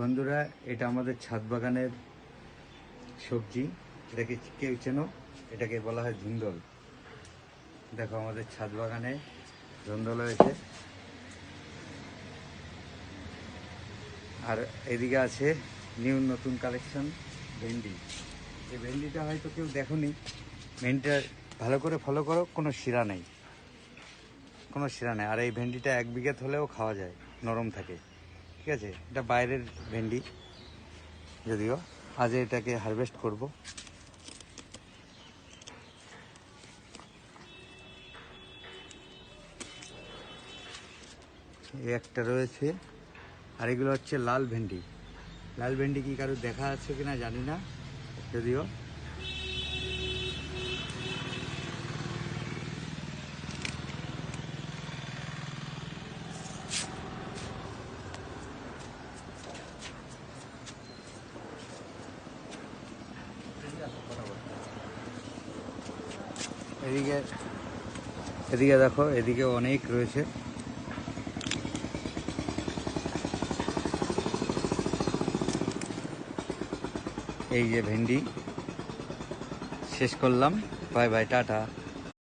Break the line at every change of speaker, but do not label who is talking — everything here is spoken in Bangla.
বন্ধুরা, এটা আমাদের ছাদ বাগানের সবজি। এটাকে কেউ চেনো? এটাকে বলা হয় ধুন্দল। দেখো আমাদের ছাদ বাগানে ধুন্দল হয়েছে। আর এদিকে আছে নিউ নতুন কালেকশন ভেন্ডি। এই ভেন্ডিটা হয়তো কেউ দেখোনি। ভেন্ডিটা ভালো করে ফলো করো, কোনো শিরা নেই, কোনো শিরা নেই। আর এই ভেন্ডিটা 1 বিঘা হলেও খাওয়া যায়, নরম থাকে। ঠিক আছে, এটা বাইরের ভেন্ডি, যদিও আজ এটাকে হারভেস্ট করব। এই একটা রয়েছে, আর এগুলো হচ্ছে লাল ভেন্ডি। লাল ভেন্ডি কি কারো দেখা আছে কিনা জানি না, যদিও এদিকে এদিকে দেখো, এদিকে অনেক রয়েছে। এই যে ভেন্ডি শেষ করলাম। Bye bye, tata.